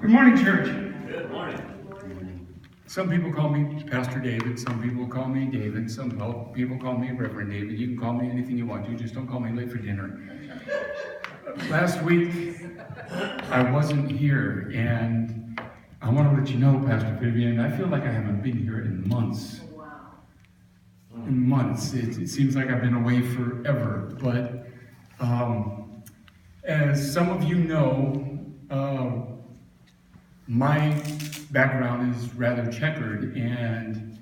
Good morning, church. Good morning. Some people call me Pastor David. Some people call me David. Some people call me Reverend David. You can call me anything you want to. Just don't call me late for dinner. Last week, I wasn't here, and I want to let you know, Pastor Vivian, I feel like I haven't been here in months. In months. It seems like I've been away forever. But as some of you know, my background is rather checkered, and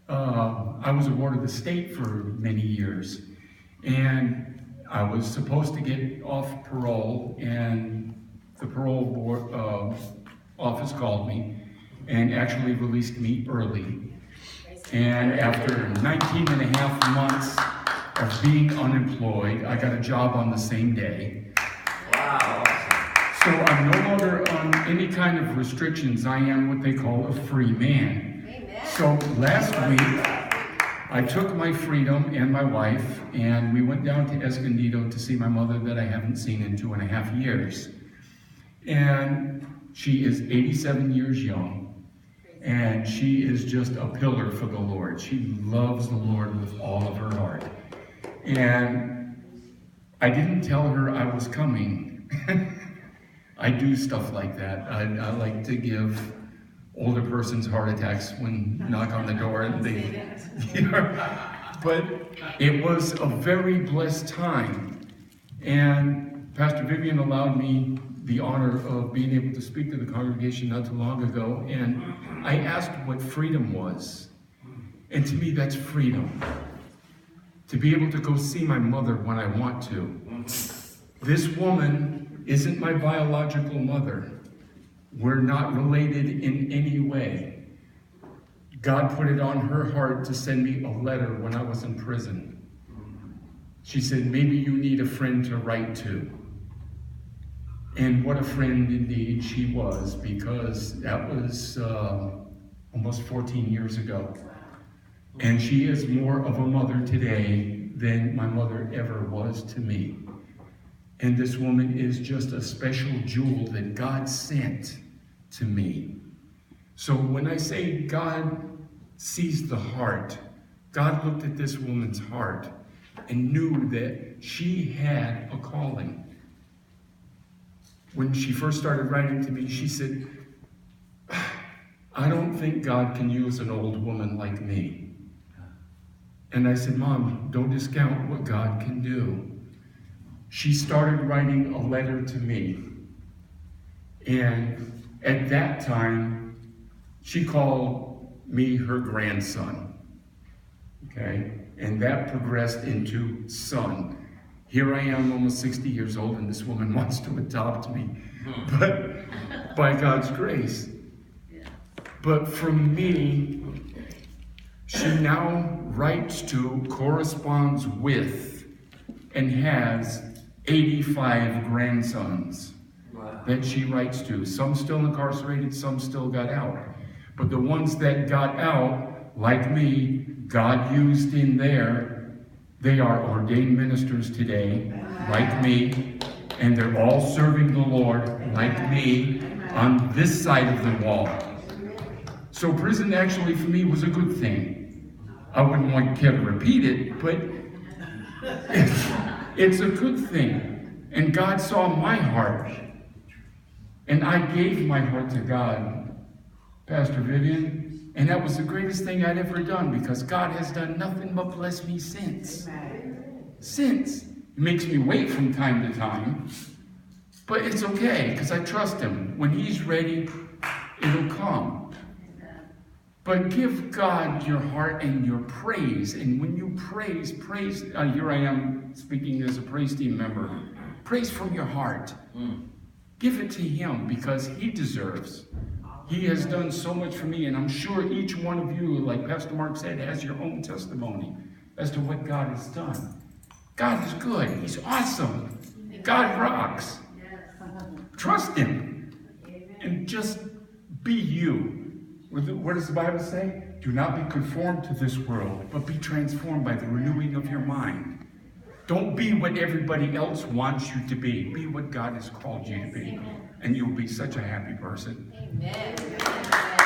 I was a ward of the state for many years. And I was supposed to get off parole, and the parole board office called me and actually released me early. And after 19 and a half months of being unemployed, I got a job on the same day. Wow. So I'm no longer on any kind of restrictions. I am what they call a free man. Amen. So last week, I took my freedom and my wife, and we went down to Escondido to see my mother that I haven't seen in 2.5 years. And she is 87 years young, and she is just a pillar for the Lord. She loves the Lord with all of her heart. And I didn't tell her I was coming. I do stuff like that. I like to give older persons heart attacks when knock on the door and they, but it was a very blessed time. And Pastor Vivian allowed me the honor of being able to speak to the congregation not too long ago. And I asked what freedom was. And to me, that's freedom. To be able to go see my mother when I want to. This woman isn't my biological mother. We're not related in any way. God put it on her heart to send me a letter when I was in prison. She said, maybe you need a friend to write to. And what a friend indeed she was, because that was almost 14 years ago. And she is more of a mother today than my mother ever was to me. And this woman is just a special jewel that God sent to me. So when I say God sees the heart, God looked at this woman's heart and knew that she had a calling. When she first started writing to me, she said, I don't think God can use an old woman like me. And I said, Mom, don't discount what God can do. She started writing a letter to me. And at that time, she called me her grandson. Okay? And that progressed into son. Here I am, almost 60 years old, and this woman wants to adopt me. But by God's grace. But from me, she now writes to, corresponds with, and has 85 grandsons that she writes to. Some still incarcerated, some still got out. But the ones that got out, like me, God used in there, they are ordained ministers today, like me, and they're all serving the Lord, like me, on this side of the wall. So prison actually for me was a good thing. I wouldn't want to repeat it, but it's a good thing. And God saw my heart. And I gave my heart to God, Pastor Vivian. And that was the greatest thing I'd ever done, because God has done nothing but bless me since. Since. It makes me wait from time to time. But it's okay, because I trust him. When he's ready, it'll come. But give God your heart and your praise. And when you praise, here I am speaking as a praise team member. Praise from your heart. Give it to him, because he deserves. He has done so much for me, and I'm sure each one of you, like Pastor Mark said, has your own testimony as to what God has done. God is good. He's awesome. God rocks. Trust him. And just be you. What does the Bible say? Do not be conformed to this world, but be transformed by the renewing of your mind. Don't be what everybody else wants you to be. Be what God has called you to be. and you'll be such a happy person. Amen.